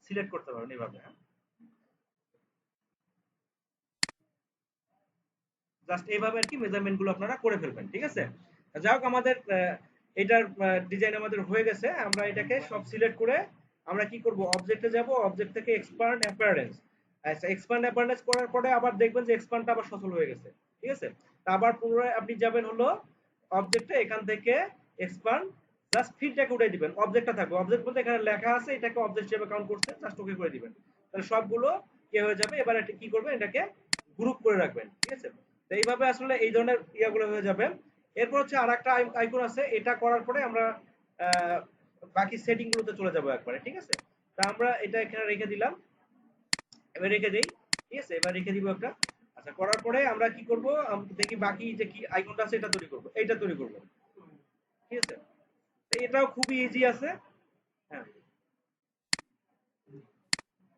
সিলেক্ট করতে পারবেন এইভাবে। জাস্ট এইভাবে আর কি মেজারমেন্ট গুলো আপনারা করে ফেলবেন। ঠিক আছে, যাই হোক, আমাদের এটার ডিজাইন আমাদের হয়ে গেছে। আমরা এটাকে সব সিলেক্ট করে আমরা কি করব, অবজেক্টে যাব, অবজেক্ট থেকে এক্সপান্ড অ্যাপিয়ারেন্স। আচ্ছা, এক্সপান্ড অ্যাপিয়ারেন্স করার পরে আবার দেখবেন যে এক্সপান্ডটা আবার সচল হয়ে গেছে। ঠিক আছে, তা আবার পুনরায় আপনি যাবেন হলো অবজেক্টে, এখান থেকে এক্সপান্ড, জাস্ট ফিল্ডটাকে উঠাই দিবেন, অবজেক্টটা থাকবে। অবজেক্ট বলতে এখানে লেখা আছে, এটাকে অবজেক্ট হিসেবে কাউন্ট করছে, জাস্ট ওকে করে দিবেন। তাহলে সবগুলো কি হয়ে যাবে। এবার এটা কি করবেন, এটাকে গ্রুপ করে রাখবেন। ঠিক আছে, তো এইভাবে আসলে এই ধরনের ইয়াগুলো হয়ে যাবে। এরপর হচ্ছে আরেকটা আইকন আছে, এটা করার পরে আমরা বাকি সেটিং গুলোতে চলে যাবো একবারে। ঠিক আছে, তা আমরা এটা এখানে রেখে দিলাম, এবার রেখে দেই। ঠিক আছে, এবার রেখে দিব একটা। আচ্ছা, করার পরে আমরা কি করব, দেখি বাকি যে কি আইকনটা আছে এটা তৈরি করব, এইটা তৈরি করব। ঠিক আছে, তো এটাও খুবই ইজি আছে। হ্যাঁ,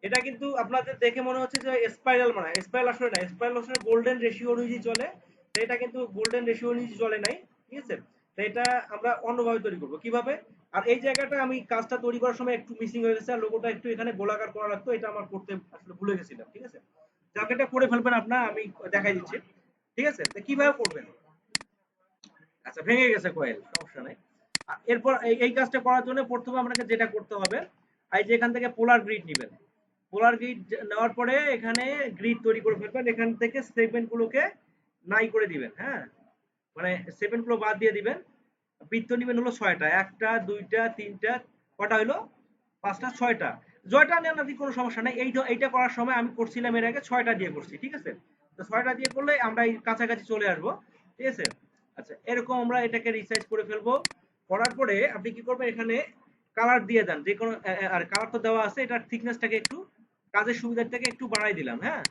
এটা কিন্তু আপনাদের দেখে মনে হচ্ছে যে স্পাইরাল, মানে স্পাইরাল আসলে না, স্পাইরাল আসলে গোল্ডেন রেশিও অনুযায়ী চলে। তো এটা কিন্তু গোল্ডেন রেশিও অনুযায়ী চলে নাই। ঠিক আছে, তো এটা আমরা অন্যভাবে তৈরি করব কিভাবে। আর এই জায়গাটা আমি কাজটা তৈরি করার সময় একটু মিসিং হয়ে গেছে, আর লোগোটা একটু এখানে গোলাকার করা লাগতো, এটা আমার করতে আসলে ভুলে গেছিলাম। ঠিক আছে, যাকে এটা করে ফেলবেন আপনার, আমি দেখাই দিচ্ছি। ঠিক আছে, তো কিভাবে করবেন। আচ্ছা, ভেঙে গেছে কয়েল, সমস্যা নাই। এরপর এই কাজটা করার জন্য প্রথমে আপনাকে যেটা করতে হবে, এই যে এখান থেকে পোলার গ্রিড নেবেন। পোলার গ্রিড নেওয়ার পরে এখানে গ্রিড তৈরি করে ফেলবেন, এখান থেকে সেগমেন্ট গুলোকে নাই করে দিবেন। হ্যাঁ, মানে সেগমেন্ট গুলো বাদ দিয়ে দিবেন। বৃত্ত নেবেন হলো 6টা, একটা দুইটা তিনটা, কটা হলো, 5টা 6টা। জয়টা নেন আপনি, কোনো সমস্যা নাই। এইটা করার সময় আমি করছিলাম এর আগে 6টা দিয়ে করছি। ঠিক আছে, তো 6টা দিয়ে করলে আমরা এই কাছাকাছি চলে আসবো। ঠিক আছে, আচ্ছা, এরকম আমরা এটাকে রিসাইজ করে ফেলবো। করার পরে আপনি কি করবেন, এখানে কালার দিয়ে দেন যে কোনো, আর কালার তো দেওয়া আছে, এটার থিকনেসটাকে একটু কাজের সুবিধার থেকে একটু বাড়াই দিলাম। হ্যাঁ,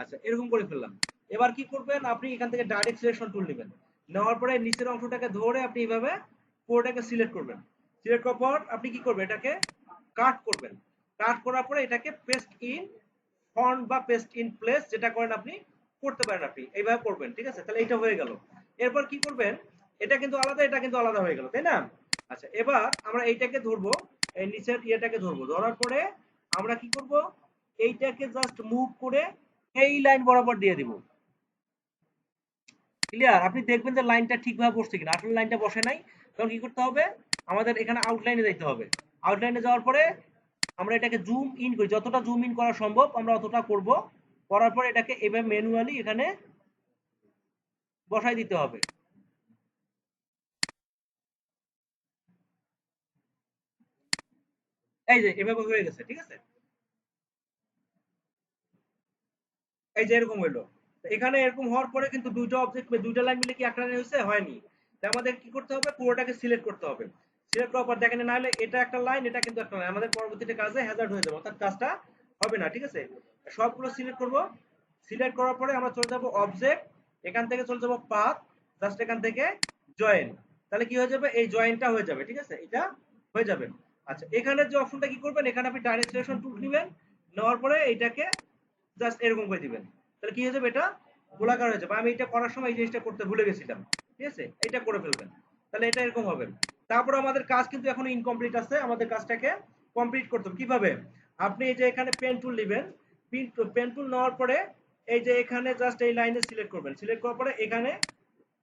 আচ্ছা, এরকম করে ফেললাম। এবার কি করবেন, আপনি এখান থেকে ডাইরেক্ট সিলেকশন টুল নেবেন। নেওয়ার পরে নিচের অংশটাকে ধরে আপনি এইভাবে পুরোটাকে সিলেক্ট করবেন। সিলেক্ট করার পর আপনি কি করবেন, এটাকে কাট করবেন। কাট করার পরে এটাকে পেস্ট ইন ফন্ট বা পেস্ট ইন প্লেস, যেটা করেন আপনি করতে পারেন, আপনি এইভাবে করবেন। ঠিক আছে, তাহলে এটা হয়ে গেল। এরপর কি করবেন, এটা কিন্তু আলাদা, এটা কিন্তু আলাদা হয়ে গেল, তাই না। আচ্ছা, এবার আমরা এইটাকে ধরবো, এই নিচের ইয়েটাকে ধরবো, ধরার পরে আমরা কি করব, এইটাকে জাস্ট মুভ করে এই লাইন বরাবর দিয়ে দিব। ক্লিয়ার? আপনি দেখবেন যে লাইনটা ঠিকভাবে বসছে কিনা। আসলে লাইনটা বসে নাই, তখন কি করতে হবে, আমাদের এখানে আউটলাইনে যাইতে হবে। আউটলাইনে যাওয়ার পরে আমরা এটাকে জুম ইন করি, যতটা জুম ইন করা সম্ভব আমরা অতটা করব। করার পরে এটাকে এভাবে ম্যানুয়ালি এখানে বসাই দিতে হবে। এই যে এভাবে হয়ে গেছে, ঠিক আছে? এই যে এরকম হইলো। এখানে এরকম হওয়ার পরে কিন্তু দুইটা অবজেক্ট, দুইটা লাইন মিলে কি একটা লাইন হয়েছে? হয়নি। তাই আমাদের কি করতে হবে, পুরোটাকে সিলেক্ট করতে হবে। সিলেক্ট করার পর দেখেন, না হলে এটা একটা লাইন, এটা কিন্তু একটা লাইন, আমাদের পরবর্তীতে কাজে হ্যাজার্ড হয়ে যাবে, অর্থাৎ কাজটা হবে না। ঠিক আছে, সবগুলো সিলেক্ট করব। সিলেক্ট করার পরে আমরা চলে যাব অবজেক্ট, এখান থেকে চলে যাব পাথ, জাস্ট এখান থেকে জয়েন। তাহলে কি হয়ে যাবে, এই জয়েনটা হয়ে যাবে। ঠিক আছে, এটা হয়ে যাবে। আচ্ছা, এখানে যে অপশনটা কি করবেন, এখানে আপনি ডাইরেক্ট সিলেকশন টুল নেবেন, নেওয়ার পরে এইটাকে জাস্ট এরকম করে দিবেন। তাহলে কি হয়ে যাবে, এটা গোলাকার হয়ে যাবে। আমি এটা করার সময় এই জিনিসটা করতে ভুলে গেছিলাম। ঠিক আছে, এটা করে ফেলবেন, তাহলে এটা এরকম হবে। তারপর আমাদের কাজ কিন্তু এখনো ইনকমপ্লিট আছে, আমাদের কাজটাকে কমপ্লিট করতে হবে। কিভাবে, আপনি এই যে এখানে পেন টুল নেবেন, পেন টুল নেওয়ার পরে এই যে এখানে জাস্ট এই লাইনে সিলেক্ট করবেন। সিলেক্ট করার পরে এখানে,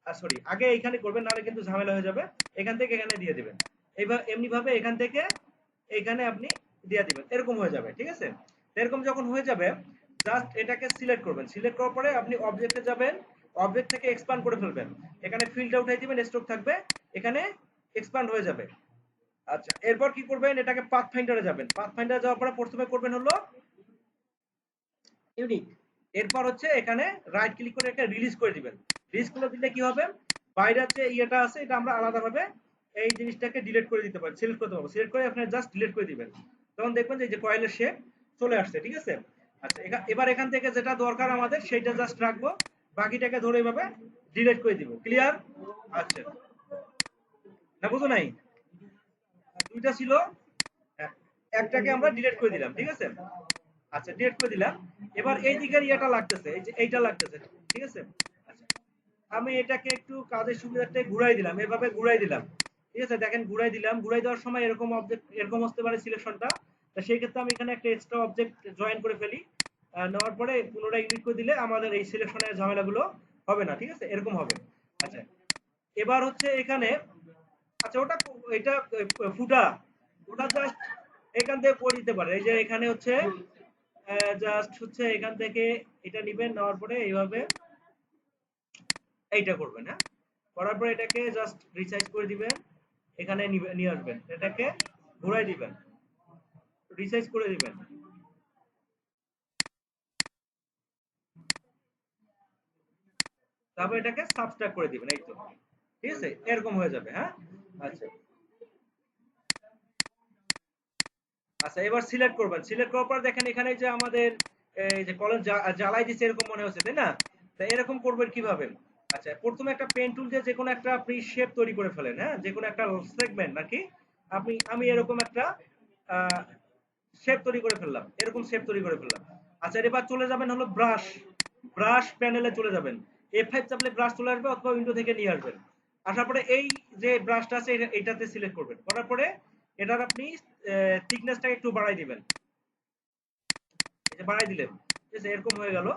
সরি, আগে এইখানে করবেন, নাহলে কিন্তু ঝামেলা হয়ে যাবে। এখান থেকে এখানে দিয়ে দিবেন। এইবার এমনি ভাবে এখান থেকে এইখানে আপনি দিয়ে দিবেন, এরকম হয়ে যাবে। ঠিক আছে, এরকম যখন হয়ে যাবে, জাস্ট এটাকে সিলেক্ট করবেন। সিলেক্ট করার পরে আপনি অবজেক্টে যাবেন, অবজেক্ট থেকে এক্সপ্যান্ড করে ফেলবেন। এখানে ফিল্ডটা উঠাই দিবেন, স্ট্রোক থাকবে, এখানে এক্সপ্যান্ড হয়ে যাবে। আচ্ছা, এরপর কি করবেন, এটাকে পাথ ফাইন্ডারে যাবেন। পাথ ফাইন্ডারে যাওয়ার পরে প্রথমে করবেন হলো ইউনিক। এরপর হচ্ছে এখানে রাইট ক্লিক করে এটা রিলিজ করে দিবেন। রিলিজ করে দিলে কি হবে, বাইরের যে ইয়েটা আছে এটা আমরা আলাদাভাবে এই জিনিসটাকে ডিলিট করে দিতে পারি, সিলেক্ট করতে পারবো। সিলেক্ট করে আপনি জাস্ট ডিলিট করে দিবেন, তখন দেখবেন যে এই যে কয়েলের শেপ চলে আসছে। ঠিক আছে, আচ্ছা, এবার এখান থেকে যেটা দরকার আমাদের সেইটা জাস্ট রাখবো, বাকিটাকে ধরে এইভাবে ডিলিট করে দিব। ক্লিয়ার? আচ্ছা, না বুঝো নাই, দুইটা ছিল, একটাকে আমরা ডিলিট করে দিলাম। ঠিক আছে, আচ্ছা, ডিলিট করে দিলাম। এবার এই দিকের ইয়েটা লাগতেছে, এই যে এইটা লাগতেছে। ঠিক আছে, আচ্ছা, আমি এটাকে একটু কাজের সুবিধার্থে ঘুরাই দিলাম, এভাবে ঘুরাই দিলাম। ঠিক আছে, দেখেন ঘুরাই দিলাম, ঘুরাই দেওয়ার সময় এরকম অবজেক্ট এরকম আসতে পারে সিলেকশনটা। তা সেই ক্ষেত্রে আমি এখানে একটা এক্সট্রা অবজেক্ট জয়েন করে ফেলি। নেওয়ার পরে পুনরায় এডিট করে দিলে আমাদের এই সিলেকশনের ঝামেলাগুলো হবে না। ঠিক আছে, এরকম হবে। আচ্ছা, এবার হচ্ছে এখানে, আচ্ছা ওটা, এটা ফুটা, ওটা জাস্ট এখান থেকে করে দিতে পারে। এই যে এখানে হচ্ছে জাস্ট হচ্ছে এখান থেকে এটা নিবেন, নেওয়ার পরে এইভাবে এইটা করবেন। হ্যাঁ, করার পরে এটাকে জাস্ট রিসাইজ করে দিবেন, এখানে নিয়ে আসবেন, এটাকে ঘুরাই দিবেন, রিসাইজ করে দিবেন। তারপর এটাকে সাবস্ট্রাক্ট করে দিবেন, এই তো। ঠিক আছে, এরকম হয়ে যাবে। হ্যাঁ, আচ্ছা, আচ্ছা, এবার সিলেক্ট করবেন। সিলেক্ট করার পর দেখেন এখানে যে আমাদের এই যে কলম জ্বালাই দিচ্ছে এরকম মনে হচ্ছে, তাই না? তা এরকম করবেন কিভাবে, আচ্ছা, প্রথমে একটা পেন টুল দিয়ে যে কোনো একটা আপনি শেপ তৈরি করে ফেলেন। হ্যাঁ, যে কোনো একটা সেগমেন্ট নাকি, আমি এরকম একটা শেপ তৈরি করে ফেললাম, এরকম শেপ তৈরি করে ফেললাম। আচ্ছা, এবার চলে যাবেন হলো ব্রাশ, ব্রাশ প্যানেলে চলে যাবেন। F5 চাপলে ব্রাশ চলে আসবে, অথবা উইন্ডো থেকে নিয়ে আসবেন। আসার পরে এই যে ব্রাশটা আছে এটাতে সিলেক্ট করবেন। করার পরে এটার আপনি থিকনেসটাকে একটু বাড়াই দিবেন। এই যে বাড়াই দিলেন, ঠিক আছে, এরকম হয়ে গেল।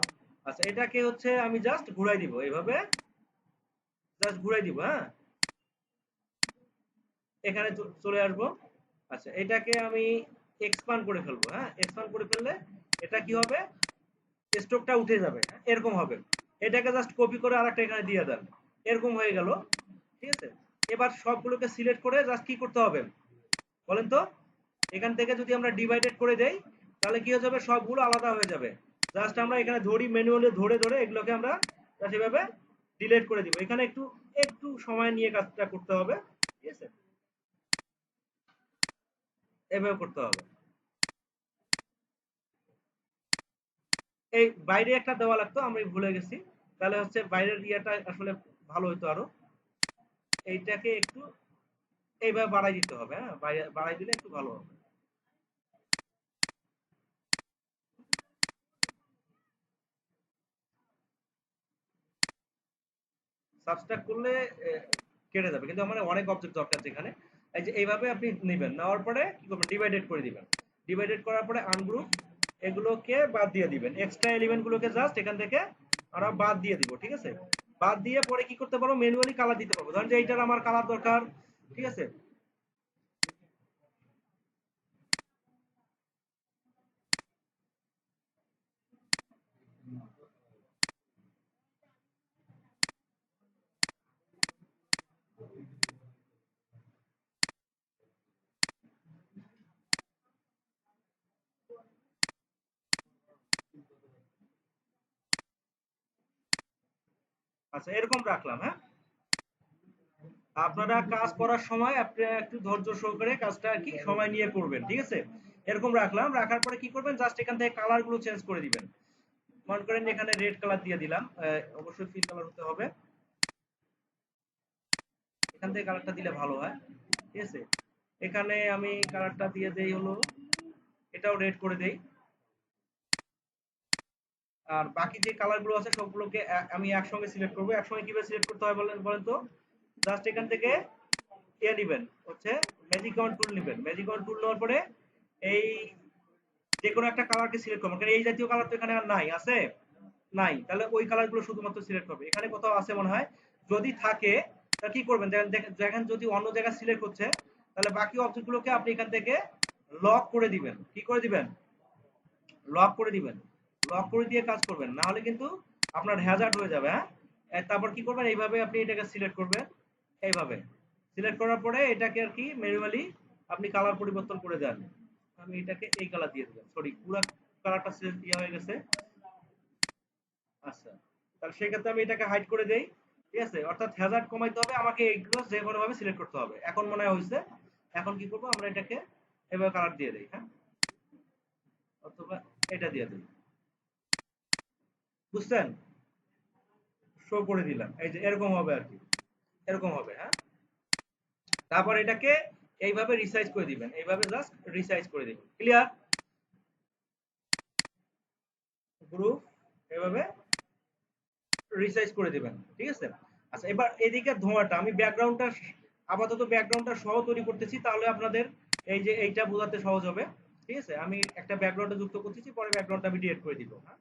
আচ্ছা, এটাকে হচ্ছে আমি জাস্ট ঘুরাই দিব, এইভাবে জাস্ট ঘুরাই দিব। হ্যাঁ, এখানে চলে আসবো। আচ্ছা, এটাকে আমি এক্সপান্ড করে ফেলবো। হ্যাঁ, এক্সপান্ড করে ফেললে এটা কি হবে, স্ট্রোকটা উঠে যাবে। হ্যাঁ, এরকম হবে। এটাকে জাস্ট কপি করে আরেকটা এখানে দিয়ে দেন, এরকম হয়ে গেল। ঠিক আছে, এবার সবগুলোকে সিলেক্ট করে জাস্ট কি করতে হবে বলেন তো, এখান থেকে যদি আমরা ডিভাইডেড করে দেই, তাহলে কি হয়ে যাবে, সবগুলো আলাদা হয়ে যাবে। জাস্ট আমরা এখানে ধরি, ম্যানুয়ালি ধরে ধরে এগুলোকে আমরা সেভাবে ডিলিট করে দিব। এখানে একটু একটু সময় নিয়ে কাজটা করতে হবে। ঠিক আছে, এভাবে করতে হবে। এই বাইরে একটা দেওয়া লাগতো, আমি ভুলে গেছি। তাহলে হচ্ছে বাইরের ইয়েটা আসলে ভালো হতো আরো। এইটাকে একটু এইভাবে বাড়াই দিতে হবে। হ্যাঁ, বাড়াই দিলে একটু ভালো হবে। সাবস্ট্রাক্ট করলে কেটে যাবে, কিন্তু আমার অনেক অবজেক্ট দরকার যেখানে। এই যে এইভাবে আপনি নেবেন, নেওয়ার পরে কি করবেন, ডিভাইডেড করে দিবেন। ডিভাইডেড করার পরে আনগ্রুপ এগুলোকে বাদ দিয়ে দিবেন, এক্সট্রা এলিমেন্ট গুলোকে জাস্ট এখান থেকে আমরা বাদ দিয়ে দিব। ঠিক আছে, বাদ দিয়ে পরে কি করতে পারবো, ম্যানুয়ালি কালার দিতে পারবো। ধরেন যে এইটার আমার কালার দরকার, ঠিক আছে। আচ্ছা এরকম রাখলাম, হ্যাঁ। আপনারা কাজ করার সময় আপনারা একটু ধৈর্য সহকারে কাজটা আর কি সময় নিয়ে করবেন, ঠিক আছে। এরকম রাখলাম, রাখার পরে কি করবেন, জাস্ট এখান থেকে কালার গুলো চেঞ্জ করে দিবেন। মনে করেন এখানে রেড কালার দিয়ে দিলাম, অবশ্যই ফিল কালার হতে হবে, এখান থেকে কালারটা দিলে ভালো হয়, ঠিক আছে। এখানে আমি কালারটা দিয়ে দেই হলো, এটাও রেড করে দেই। আর বাকি যে কালার গুলো আছে সবগুলোকে আমি একসঙ্গে সিলেক্ট করবো। একসঙ্গে কিভাবে সিলেক্ট করতে হয় বলেন বলেন তো, জাস্ট এখান থেকে ইয়ে নিবেন, হচ্ছে ম্যাজিক ওয়ান টুল নিবেন। ম্যাজিক ওয়ান টুল নেওয়ার পরে এই যে কোনো একটা কালারকে সিলেক্ট করবেন, কারণ এই জাতীয় কালার তো এখানে আর নাই, আছে নাই, তাহলে ওই কালার গুলো শুধুমাত্র সিলেক্ট হবে। এখানে কোথাও আছে মনে হয়, যদি থাকে তা কি করবেন, দেখেন যদি অন্য জায়গায় সিলেক্ট হচ্ছে, তাহলে বাকি অবজেক্ট গুলোকে আপনি এখান থেকে লক করে দিবেন। কি করে দিবেন, লক করে দিবেন। লক করে দিয়ে কাজ করবেন, না হলে কিন্তু আপনার হ্যাজার্ড হয়ে যাবে, হ্যাঁ। তারপর কি করবেন, এইভাবে আপনি এটাকে সিলেক্ট করবেন, এইভাবে সিলেক্ট করার পরে এটাকে আর কি ম্যানুয়ালি আপনি কালার পরিবর্তন করে দেন। আমি এটাকে এই কালার দিয়ে দিলাম, সরি পুরো কালারটা সিলেক্ট দেওয়া হয়ে গেছে। আচ্ছা, তাহলে সেক্ষেত্রে আমি এটাকে হাইড করে দেই, ঠিক আছে। অর্থাৎ হ্যাজার্ড কমাইতে হবে আমাকে, এইগুলো যে কোনো ভাবে সিলেক্ট করতে হবে। এখন মনে হয় হয়েছে, এখন কি করবো, আমরা এটাকে এভাবে কালার দিয়ে দেই, হ্যাঁ, অথবা এটা দিয়ে দিই, বুঝছেন, শো করে দিলাম, এই যে এরকম হবে আর কি, এরকম হবে, হ্যাঁ। তারপর এটাকে এইভাবে রিসাইজ করে দিবেন, এইভাবে জাস্ট রিসাইজ করে দিবেন, ক্লিয়ার। গ্রুপ এভাবে রিসাইজ করে দিবেন, ঠিক আছে। আচ্ছা এবার এদিকে ধোঁয়াটা, আমি ব্যাকগ্রাউন্ডটা আপাতত ব্যাকগ্রাউন্ডটা সহ তৈরি করতেছি, তাহলে আপনাদের এই যে এইটা বোঝাতে সহজ হবে, ঠিক আছে। আমি একটা ব্যাকগ্রাউন্ডে যুক্ত করতেছি, পরে ব্যাকগ্রাউন্ডটা আমি ডিলিট করে দিব, হ্যাঁ।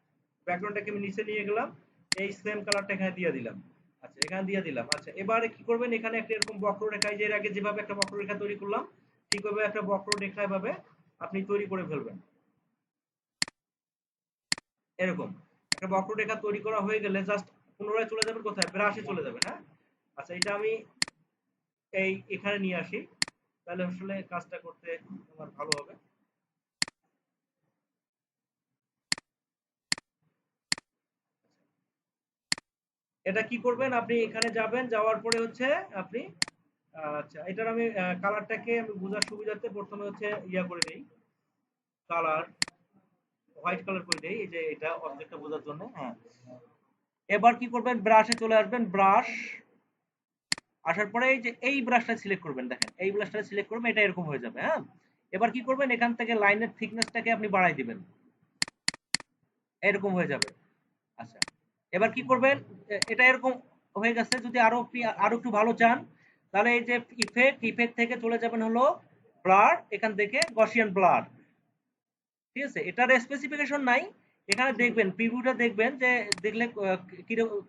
ব্যাকগ্রাউন্ডটাকে আমি নিচে নিয়ে গেলাম, এই সেম কালারটা এখানে দিয়ে দিলাম। আচ্ছা এখানে দিয়ে দিলাম। আচ্ছা এবারে কি করবেন, এখানে একটা এরকম বক্ররেখা, এই যে এর আগে যেভাবে একটা বক্ররেখা তৈরি করলাম, ঠিকভাবে একটা বক্ররেখা এভাবে আপনি তৈরি করে ফেলবেন, এরকম একটা বক্ররেখা তৈরি করা হয়ে গেলে জাস্ট পুনরায় চলে যাবেন কোথায়, ব্রাশে চলে যাবেন, হ্যাঁ। আচ্ছা এটা আমি এই এখানে নিয়ে আসি, তাহলে আসলে কাজটা করতে আমার ভালো হবে। এটা কি করবেন, আপনি এখানে যাবেন, যাওয়ার পরে হচ্ছে আপনি আচ্ছা এটার আমি কালারটাকে আমি বোঝার সুবিধার্থে প্রথমে হচ্ছে ইয়া করে দেই, কালার হোয়াইট কালার করে দেই, এই যে এটা অবজেক্টটা বোঝার জন্য, হ্যাঁ। এবার কি করবেন, ব্রাশে চলে আসবেন, ব্রাশ আসার পরে এই যে এই ব্রাশটা সিলেক্ট করবেন, দেখেন এই ব্রাশটা সিলেক্ট করবেন, এটা এরকম হয়ে যাবে, হ্যাঁ। এবার কি করবেন, এখান থেকে লাইনের থিকনেসটাকে আপনি বাড়াই দিবেন, এরকম হয়ে যাবে। আচ্ছা এবার কি করবেন, এটা এরকম হয়ে গেছে। যদি আরো একটু ভালো চান, তাহলে এই যে ইফেক্ট থেকে চলে যাবেন হলো ব্লার, এখান থেকে গসিয়ান ব্লার, ঠিক আছে। এটার স্পেসিফিকেশন নাই, এখানে দেখবেন প্রিভিউটা দেখবেন যে দেখলে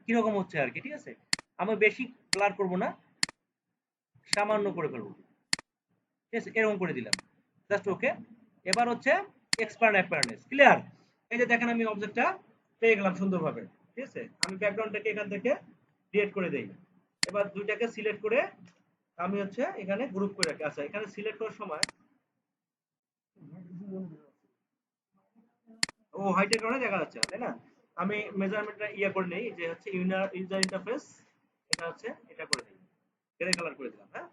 কিরকম হচ্ছে আর কি, ঠিক আছে। আমি বেশি ব্লার করব না, সামান্য করে ফেলবো, ঠিক আছে, এরকম করে দিলাম, জাস্ট ওকে। এবার হচ্ছে এক্সপান্ড অ্যাপিয়ারেন্স, ক্লিয়ার। এই যে দেখেন আমি অবজেক্টটা পেয়ে গেলাম সুন্দরভাবে, ঠিক আছে। আমি ব্যাকগ্রাউন্ডটাকে এখান থেকে ক্রিয়েট করে দেই। এবার দুইটাকে সিলেক্ট করে আমি হচ্ছে এখানে গ্রুপ করে রাখি। আচ্ছা এখানে সিলেক্ট করার সময় ও হাইটের কারণে দেখা যাচ্ছে না, তাই না। আমি মেজারমেন্টটা ইয়া করে নেই, যে হচ্ছে ইউজার ইন্টারফেস, এটা হচ্ছে এটা করে দিই, গ্রে কালার করে দিলাম, হ্যাঁ।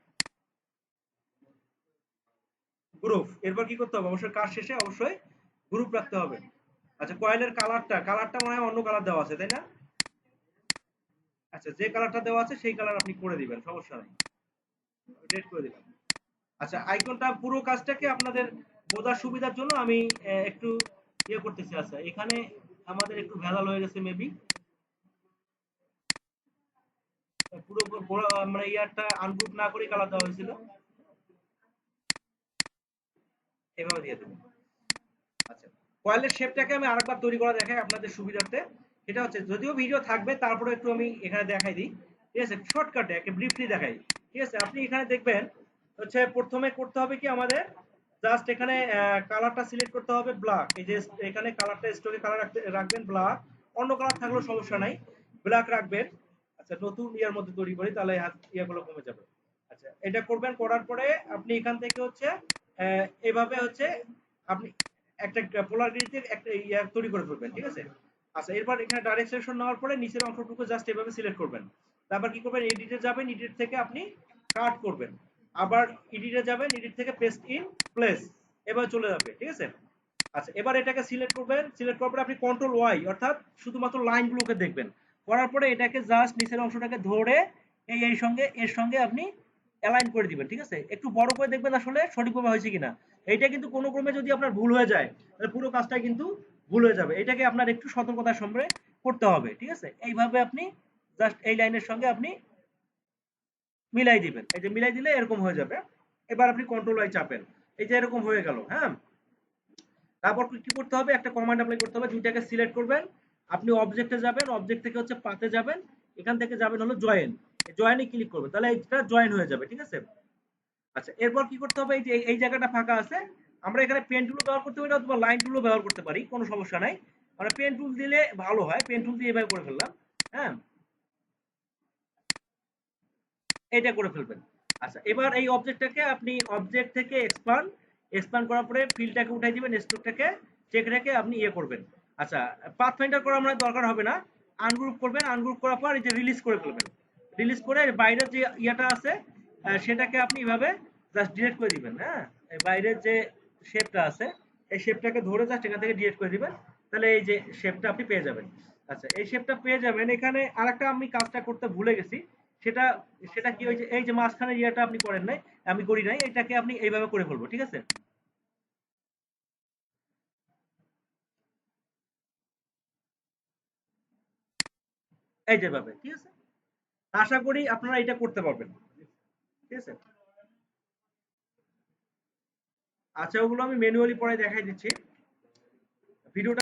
গ্রুপ এরপর কি করতে হবে, অবশ্যই কাজ শেষে অবশ্যই গ্রুপ রাখতে হবে। আচ্ছা কয়েলের কালারটা মনে হয় অন্য কালার দেওয়া আছে, তাই না। আচ্ছা যে কালারটা দেওয়া আছে সেই কালার আপনি করে দিবেন, সমস্যা নেই, রেড করে দিলাম। আচ্ছা আইকনটা পুরো কাজটাকে আপনাদের বোঝার সুবিধার জন্য আমি একটু ইয়ে করতেছি। আচ্ছা এখানে আমাদের একটু ভেজাল হয়ে গেছে মেবি, পুরো মানে ইয়ারটা আনগ্রুপ না করে কালার দেওয়া হয়েছিল। এভাবে দিয়ে দেবো। আচ্ছা, কয়েলের শেপটাকে আমি আরেকবার তৈরি করা দেখাই আপনাদের সুবিধার্থে। সেটা হচ্ছে, যদিও ভিডিও থাকবে তারপরে একটু আমি এখানে দেখাই দিই, ঠিক আছে, শর্টকাটে একটা ব্রিফলি দেখাই। ঠিক আছে, আপনি এখানে দেখবেন হচ্ছে প্রথমে করতে হবে কি আমাদের, জাস্ট এখানে কালারটা সিলেক্ট করতে হবে ব্ল্যাক। এই যে এখানে কালারটা স্টোরে কালার রাখবেন ব্ল্যাক, অন্য কালার থাকলেও সমস্যা নাই, ব্ল্যাক রাখবেন। আচ্ছা, নতুন ইয়ার মধ্যে তৈরি করি তাহলে ইয়াগুলো কমে যাবে। আচ্ছা, এটা করবেন, করার পরে আপনি এখান থেকে হচ্ছে এভাবে হচ্ছে আপনি একটা পোলারিটিতে একটা ইয়া তৈরি করে ফেলবেন, ঠিক আছে। আচ্ছা, এরপর এখানে ডাইরেক্ট সিলেকশন নেওয়ার পরে নিচের অংশটুকু জাস্ট এভাবে সিলেক্ট করবেন। তারপর কি করবেন, এডিটে যাবেন, এডিট থেকে আপনি কাট করবেন, আবার এডিটে যাবেন, এডিট থেকে পেস্ট ইন প্লেস, এবার চলে যাবে, ঠিক আছে। আচ্ছা, এবার এটাকে সিলেক্ট করবেন, সিলেক্ট করার পরে আপনি কন্ট্রোল ওয়াই অর্থাৎ শুধুমাত্র লাইনগুলোকে দেখবেন, করার পরে এটাকে জাস্ট নিচের অংশটাকে ধরে এই সঙ্গে এর সঙ্গে আপনি অ্যালাইন করে দিবেন, ঠিক আছে। একটু বড় করে দেখবেন আসলে সঠিকভাবে হয়েছে কিনা। এইটা কিন্তু কোনো ক্রমে যদি আপনার ভুল হয়ে যায় তাহলে পুরো কাজটাই কিন্তু ভুল হয়ে যাবে, এটাকে আপনার একটু সতর্কতার সঙ্গে করতে হবে, ঠিক আছে। এইভাবে আপনি জাস্ট এই লাইনের সঙ্গে আপনি মিলাই দিবেন, এই যে মিলাই দিলে এরকম হয়ে যাবে। এবার আপনি কন্ট্রোল ওয়াই চাপেন, এই যে এরকম হয়ে গেল, হ্যাঁ। তারপর কি করতে হবে, একটা কমান্ড অ্যাপ্লাই করতে হবে, দুইটাকে সিলেক্ট করবেন, আপনি অবজেক্টে যাবেন, অবজেক্ট থেকে হচ্ছে পাতে যাবেন, এখান থেকে যাবেন হলো জয়েন, জয়েনে ক্লিক করবেন, তাহলে এটা জয়েন হয়ে যাবে, ঠিক আছে। আচ্ছা, এরপর কি করতে হবে, এই যে এই জায়গাটা ফাঁকা আছে, আমরা এখানে পেন টুলও ব্যবহার করতে পারি অথবা লাইন টুলও ব্যবহার করতে পারি, কোনো সমস্যা নাই। আমরা পেন টুল দিলে ভালো হয়, পেন টুল দিয়ে এভাবে করে ফেললাম, হ্যাঁ, এটা করে ফেলবেন। আচ্ছা, এবার এই অবজেক্টটাকে আপনি অবজেক্ট থেকে এক্সপান্ড, এক্সপান্ড করার পরে ফিলটাকে উঠাই দিবেন, স্ট্রোকটাকে চেক রেখে আপনি ইয়ে করবেন। আচ্ছা, পাথ ফাইন্ডার করা আমার দরকার হবে না, আনগ্রুপ করবেন, আনগ্রুপ করার পর এই যে রিলিজ করে ফেলবেন, রিলিজ করে বাইরের যে ইয়াটা আছে সেটাকে আপনি এভাবে জাস্ট ডিলিট করে দিবেন, হ্যাঁ। এই বাইরের যে শেপটা আছে এই শেপটাকে ধরে জাস্ট এখান থেকে ডিলিট করে দিবেন, তাহলে এই যে শেপটা আপনি পেয়ে যাবেন। আচ্ছা, এই শেপটা পেয়ে যাবেন। এখানে আরেকটা আমি কাজটা করতে ভুলে গেছি, সেটা সেটা কি হয়েছে, এই যে মাঝখানের ইয়েটা আপনি করেন নাই, আমি করি নাই, এটাকে আপনি এইভাবে করে ফেলবো, ঠিক আছে, এই যেভাবে, ঠিক আছে। আশা করি আপনারা এটা করতে পারবেন, ঠিক আছে। আচ্ছা, ওগুলো আমি ম্যানুয়ালি পরে দেখাই দিচ্ছি ভিডিওটা।